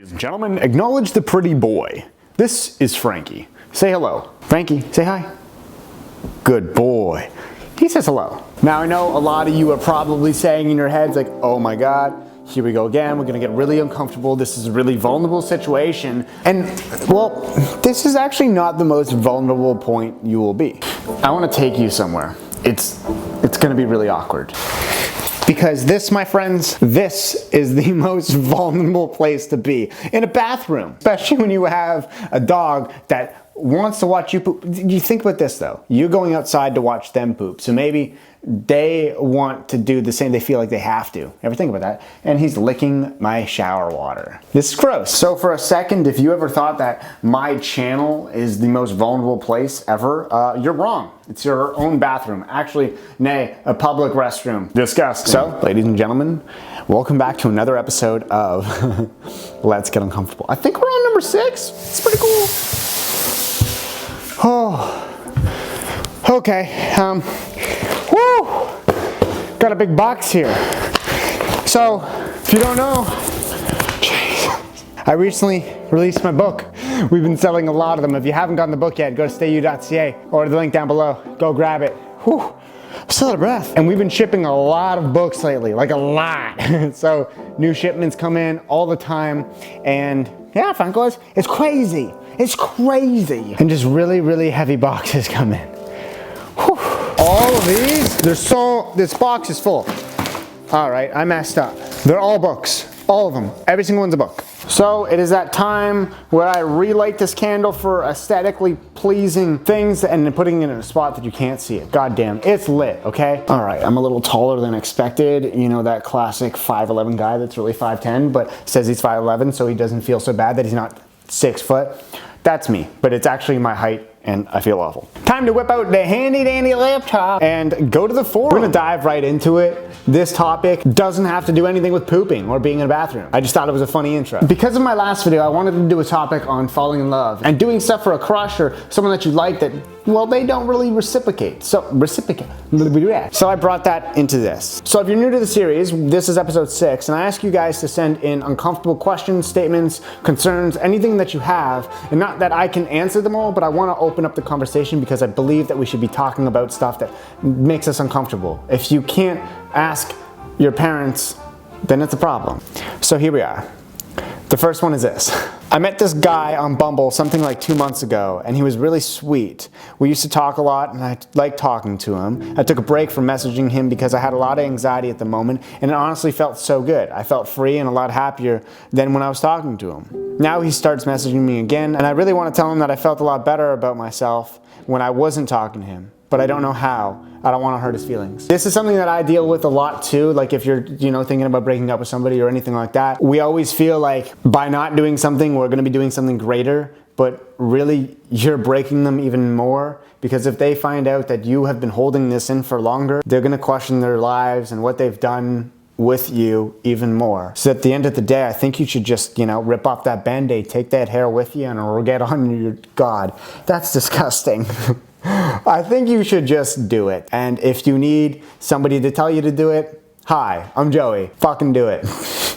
Ladies and gentlemen, acknowledge the pretty boy. This is Frankie. Say hello. Frankie, say hi. Good boy. He says hello. Now I know a lot of you are probably saying in your heads like, oh my God, here we go again. We're gonna get really uncomfortable. This is a really vulnerable situation. And well, this is actually not the most vulnerable point you will be. I wanna take you somewhere. It's gonna be really awkward. Because this, my friends, this is the most vulnerable place to be. In a bathroom. Especially when you have a dog that wants to watch you poop. You think about this though. You're going outside to watch them poop. So maybe they want to do the same. They feel like they have to. Ever think about that? And he's licking my shower water. This is gross. So for a second, if you ever thought that my channel is the most vulnerable place ever, you're wrong. It's your own bathroom. Actually, nay, a public restroom. Disgusting. So, ladies and gentlemen, welcome back to another episode of Let's Get Uncomfortable. I think we're on number 6. It's pretty cool. Oh, okay. Woo! Got a big box here. So, if you don't know, I recently released my book. We've been selling a lot of them. If you haven't gotten the book yet, go to stayu.ca or the link down below. Go grab it. Whew, I'm still out of breath. And we've been shipping a lot of books lately, like a lot. So new shipments come in all the time. And yeah, Funkos, it's crazy. It's crazy. And just really, really heavy boxes come in. Whew. All of these, this box is full. All right, I messed up. They're all books, all of them. Every single one's a book. So it is that time where I relight this candle for aesthetically pleasing things and then putting it in a spot that you can't see it. God damn, it's lit, okay? All right, I'm a little taller than expected. You know, that classic 5'11" guy that's really 5'10", but says he's 5'11", so he doesn't feel so bad that he's not 6 foot. That's me, but it's actually my height and I feel awful. Time to whip out the handy dandy laptop and go to the forum. We're gonna dive right into it. This topic doesn't have to do anything with pooping or being in a bathroom. I just thought it was a funny intro. Because of my last video, I wanted to do a topic on falling in love and doing stuff for a crush or someone that you like that, well, they don't really reciprocate. So I brought that into this. So if you're new to the series, this is episode 6, and I ask you guys to send in uncomfortable questions, statements, concerns, anything that you have, and not that I can answer them all, but I wanna open up the conversation because I believe that we should be talking about stuff that makes us uncomfortable. If you can't ask your parents, then it's a problem. So here we are. The first one is this. I met this guy on Bumble something like 2 months ago, and he was really sweet. We used to talk a lot, and I liked talking to him. I took a break from messaging him because I had a lot of anxiety at the moment, and it honestly felt so good. I felt free and a lot happier than when I was talking to him. Now he starts messaging me again, and I really want to tell him that I felt a lot better about myself when I wasn't talking to him, but I don't know how. I don't want to hurt his feelings. This is something that I deal with a lot too. Like if you're, thinking about breaking up with somebody or anything like that, we always feel like by not doing something, we're going to be doing something greater, but really you're breaking them even more, because if they find out that you have been holding this in for longer, they're going to question their lives and what they've done with you even more. So at the end of the day, I think you should just, rip off that Band-Aid, take that hair with you, and get on your, God, that's disgusting. I think you should just do it. And if you need somebody to tell you to do it, hi, I'm Joey. Fucking do it.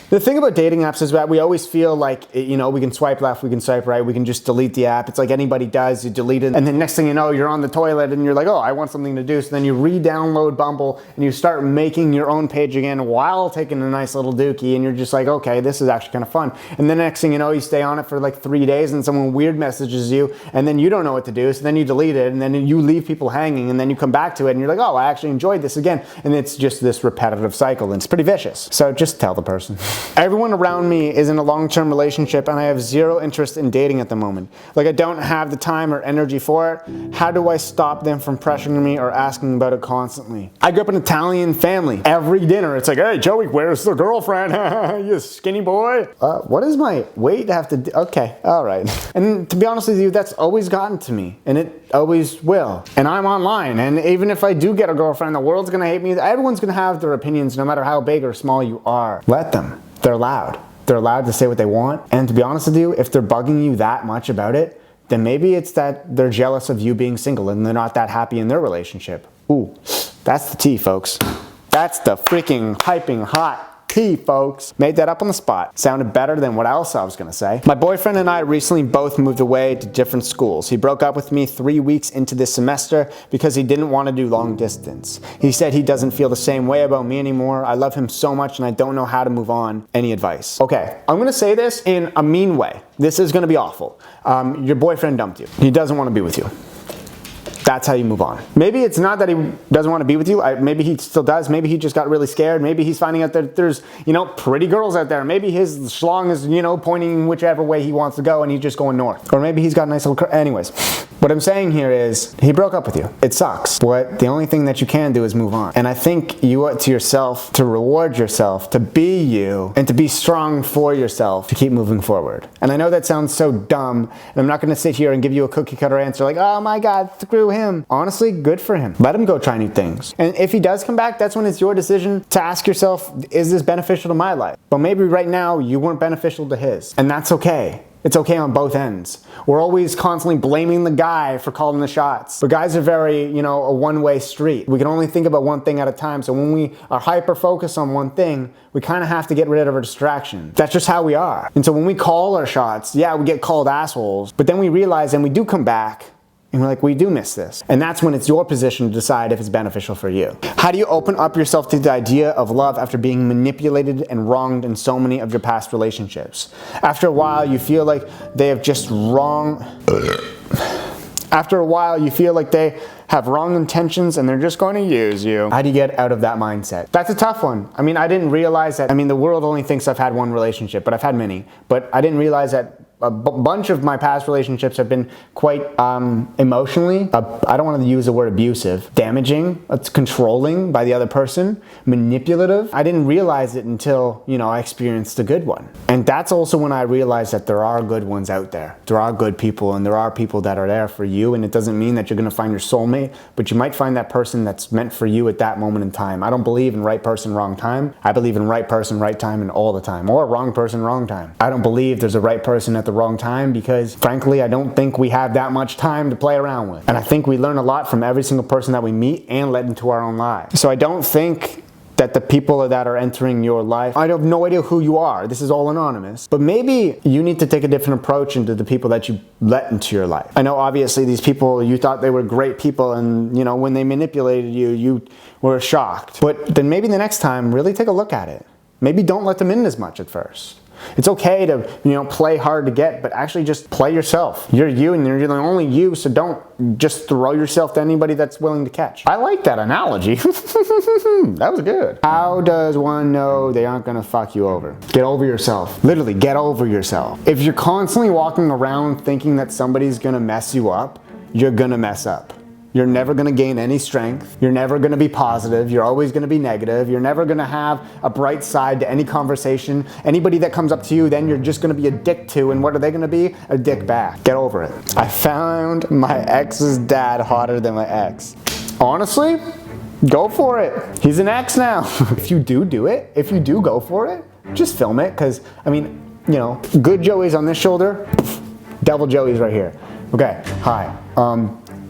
The thing about dating apps is that we always feel like, we can swipe left, we can swipe right, we can just delete the app. It's like anybody does, you delete it, and then next thing you know, you're on the toilet and you're like, oh, I want something to do. So then you re-download Bumble and you start making your own page again while taking a nice little dookie, and you're just like, okay, this is actually kind of fun. And then next thing you know, you stay on it for like 3 days and someone weird messages you, and then you don't know what to do, so then you delete it, and then you leave people hanging, and then you come back to it and you're like, oh, I actually enjoyed this again. And it's just this repetitive cycle, and it's pretty vicious. So just tell the person. Everyone around me is in a long-term relationship, and I have zero interest in dating at the moment. Like, I don't have the time or energy for it. How do I stop them from pressuring me or asking about it constantly? I grew up in an Italian family. Every dinner, it's like, hey, Joey, where's the girlfriend? You skinny boy. What is my weight have to do? Okay, all right. And to be honest with you, that's always gotten to me, and it always will. And I'm online, and even if I do get a girlfriend, the world's gonna hate me. Everyone's gonna have their opinions no matter how big or small you are. Let them. They're loud. They're allowed to say what they want. And to be honest with you, if they're bugging you that much about it, then maybe it's that they're jealous of you being single and they're not that happy in their relationship. Ooh, that's the tea, folks. That's the freaking piping hot folks. Made that up on the spot. Sounded better than what else I was gonna say. My boyfriend and I recently both moved away to different schools. He broke up with me 3 weeks into this semester because he didn't want to do long distance. He said he doesn't feel the same way about me anymore. I love him so much and I don't know how to move on. Any advice? Okay, I'm gonna say this in a mean way. This is gonna be awful. Your boyfriend dumped you. He doesn't want to be with you. That's how you move on. Maybe it's not that he doesn't want to be with you. Maybe he still does. Maybe he just got really scared. Maybe he's finding out that there's, pretty girls out there. Maybe his schlong is, pointing whichever way he wants to go and he's just going north. Or maybe he's got a nice little, anyways. What I'm saying here is he broke up with you. It sucks. But the only thing that you can do is move on. And I think you owe it to yourself to reward yourself, to be you, and to be strong for yourself to keep moving forward. And I know that sounds so dumb, and I'm not gonna sit here and give you a cookie cutter answer like, oh my God, screw him. Honestly, good for him. Let him go try new things. And if he does come back, that's when it's your decision to ask yourself, is this beneficial to my life? But maybe right now you weren't beneficial to his. And that's okay. It's okay on both ends. We're always constantly blaming the guy for calling the shots. But guys are very, a one-way street. We can only think about one thing at a time. So when we are hyper-focused on one thing, we kind of have to get rid of our distraction. That's just how we are. And so when we call our shots, yeah, we get called assholes. But then we realize and we do come back. And we're like, we do miss this. And that's when it's your position to decide if it's beneficial for you. How do you open up yourself to the idea of love after being manipulated and wronged in so many of your past relationships? After a while, you feel like they have just wrong... After a while, you feel like they have wrong intentions and they're just going to use you. How do you get out of that mindset? That's a tough one. I mean, I didn't realize that. I mean, the world only thinks I've had one relationship, but I've had many. But I didn't realize that a bunch of my past relationships have been quite emotionally, I don't want to use the word abusive, damaging, it's controlling by the other person, manipulative. I didn't realize it until, I experienced a good one. And that's also when I realized that there are good ones out there. There are good people and there are people that are there for you, and it doesn't mean that you're going to find your soulmate, but you might find that person that's meant for you at that moment in time. I don't believe in right person, wrong time. I believe in right person, right time, and all the time, or wrong person, wrong time. I don't believe there's a right person at the wrong time because frankly I don't think we have that much time to play around with, and I think we learn a lot from every single person that we meet and let into our own lives. So I don't think that the people that are entering your life, I have no idea who you are, this is all anonymous, but maybe you need to take a different approach into the people that you let into your life. I know obviously these people, you thought they were great people and when they manipulated you, you were shocked, but then maybe the next time really take a look at it. Maybe don't let them in as much at first. It's okay to, play hard to get, but actually just play yourself. You're you and you're the only you, so don't just throw yourself to anybody that's willing to catch. I like that analogy. That was good. How does one know they aren't gonna fuck you over? Get over yourself. Literally, get over yourself. If you're constantly walking around thinking that somebody's gonna mess you up, you're gonna mess up. You're never gonna gain any strength. You're never gonna be positive. You're always gonna be negative. You're never gonna have a bright side to any conversation. Anybody that comes up to you, then you're just gonna be a dick to, and what are they gonna be? A dick back. Get over it. I found my ex's dad hotter than my ex. Honestly, go for it. He's an ex now. If you do it, if you do go for it, just film it, because, good Joey's on this shoulder, devil Joey's right here. Okay, hi.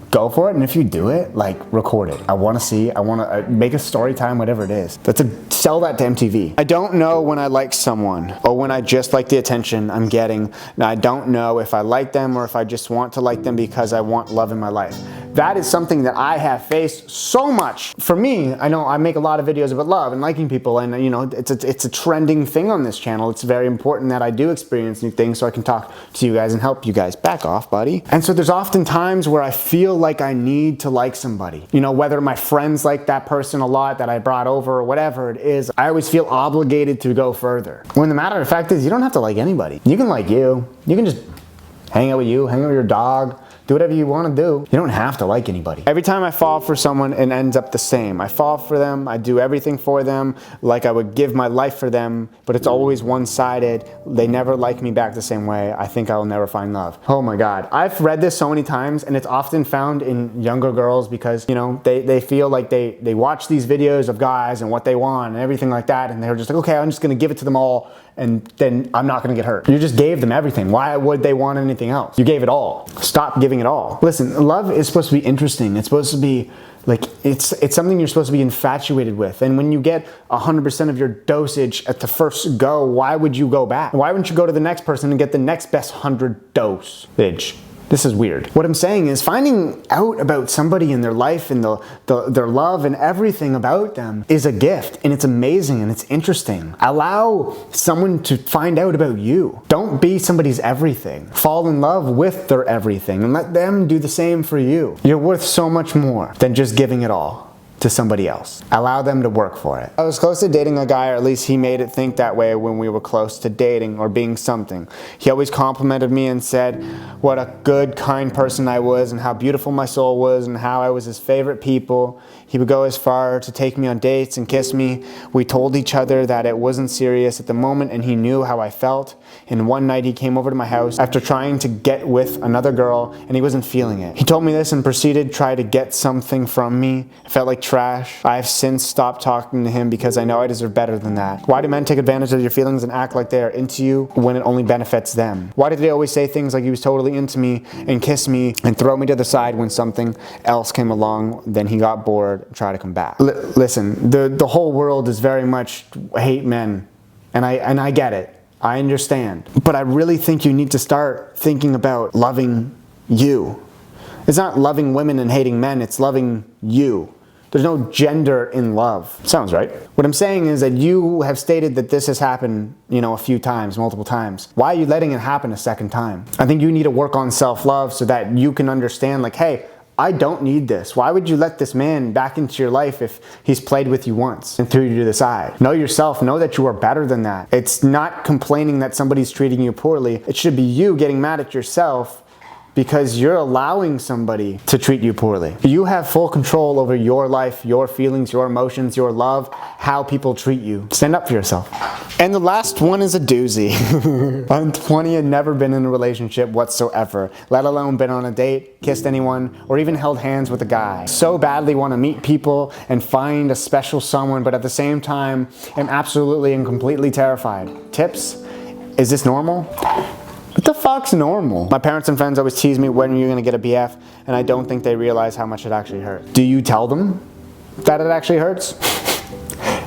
Go for it, and if you do it, record it. I want to see, I want to make a story time, whatever it is. Sell that to MTV. I don't know when I like someone or when I just like the attention I'm getting. Now, I don't know if I like them or if I just want to like them because I want love in my life. That is something that I have faced so much. For me, I know I make a lot of videos about love and liking people, and it's a trending thing on this channel. It's very important that I do experience new things so I can talk to you guys and help you guys. Back off, buddy. And so there's often times where I feel like I need to like somebody. Whether my friends like that person a lot that I brought over or whatever it is, I always feel obligated to go further. When the matter of fact is, you don't have to like anybody. You can like you. You can just hang out with you, hang out with your dog, do whatever you want to do. You don't have to like anybody. Every time I fall for someone, it ends up the same. I fall for them, I do everything for them, like I would give my life for them, but it's always one-sided. They never like me back the same way. I think I'll never find love. Oh my God. I've read this so many times, and it's often found in younger girls because, they feel like they watch these videos of guys and what they want and everything like that, and they're just like, okay, I'm just gonna give it to them all, and then I'm not gonna get hurt. You just gave them everything. Why would they want anything else? You gave it all. Stop giving it all. Listen, love is supposed to be interesting. It's supposed to be like, it's something you're supposed to be infatuated with. And when you get 100% of your dosage at the first go, why would you go back? Why wouldn't you go to the next person and get the next best 100 dosage? This is weird. What I'm saying is finding out about somebody in their life and their love and everything about them is a gift, and it's amazing and it's interesting. Allow someone to find out about you. Don't be somebody's everything. Fall in love with their everything and let them do the same for you. You're worth so much more than just giving it all to somebody else. Allow them to work for it. I was close to dating a guy, or at least he made it think that way when we were close to dating or being something. He always complimented me and said what a good, kind person I was and how beautiful my soul was and how I was his favorite people. He would go as far to take me on dates and kiss me. We told each other that it wasn't serious at the moment and he knew how I felt. And one night he came over to my house after trying to get with another girl and he wasn't feeling it. He told me this and proceeded to try to get something from me. It felt like trash. I have since stopped talking to him because I know I deserve better than that. Why do men take advantage of your feelings and act like they are into you when it only benefits them? Why did they always say things like he was totally into me and kiss me and throw me to the side when something else came along? Then he got bored and tried to come back. Listen, the whole world is very much hate men, and I get it. I understand. But I really think you need to start thinking about loving you. It's not loving women and hating men, it's loving you. There's no gender in love. Sounds right. What I'm saying is that you have stated that this has happened, a few times, multiple times. Why are you letting it happen a second time? I think you need to work on self-love so that you can understand, like, hey, I don't need this. Why would you let this man back into your life if he's played with you once and threw you to the side? Know yourself. Know that you are better than that. It's not complaining that somebody's treating you poorly. It should be you getting mad at yourself because you're allowing somebody to treat you poorly. You have full control over your life, your feelings, your emotions, your love, how people treat you. Stand up for yourself. And the last one is a doozy. I'm 20 and never been in a relationship whatsoever, let alone been on a date, kissed anyone, or even held hands with a guy. So badly want to meet people and find a special someone, but at the same time, am absolutely and completely terrified. Tips? Is this normal? What the fuck's normal? My parents and friends always tease me when you're gonna get a BF, and I don't think they realize how much it actually hurts. Do you tell them that it actually hurts?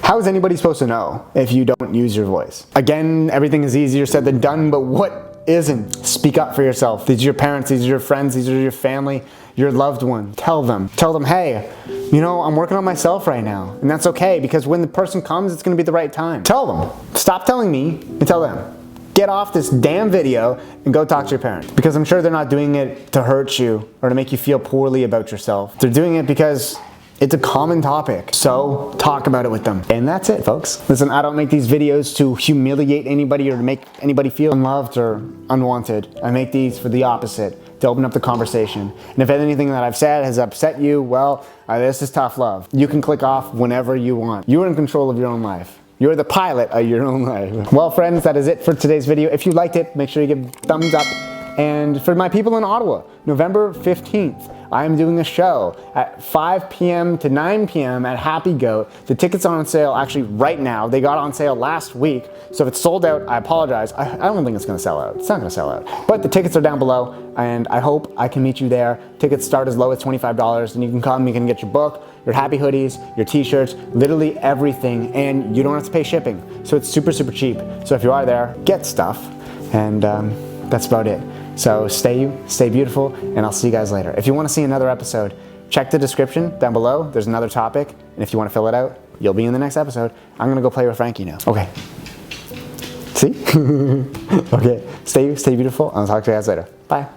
How is anybody supposed to know if you don't use your voice? Again, everything is easier said than done, but what isn't? Speak up for yourself. These are your parents, these are your friends, these are your family, your loved one. Tell them, hey, I'm working on myself right now, and that's okay, because when the person comes, it's gonna be the right time. Tell them. Stop telling me and tell them. Get off this damn video and go talk to your parents, because I'm sure they're not doing it to hurt you or to make you feel poorly about yourself. They're doing it because it's a common topic. So talk about it with them. And that's it, folks. Listen, I don't make these videos to humiliate anybody or to make anybody feel unloved or unwanted. I make these for the opposite, to open up the conversation. And if anything that I've said has upset you, well, this is tough love. You can click off whenever you want. You're in control of your own life. You're the pilot of your own life. Well, friends, that is it for today's video. If you liked it, make sure you give a thumbs up. And for my people in Ottawa, November 15th, I am doing a show at 5 p.m. to 9 p.m. at Happy Goat. The tickets are on sale actually right now. They got on sale last week. So if it's sold out, I apologize. I don't think it's gonna sell out. It's not gonna sell out. But the tickets are down below, and I hope I can meet you there. Tickets start as low as $25, and you can come, you can get your book, your happy hoodies, your t-shirts, literally everything, and you don't have to pay shipping. So it's super, super cheap. So if you are there, get stuff, and that's about it. So stay beautiful, and I'll see you guys later. If you want to see another episode, check the description down below. There's another topic, and if you want to fill it out, you'll be in the next episode. I'm gonna go play with Frankie now. Okay. See? Okay. Stay beautiful. I'll talk to you guys later. Bye.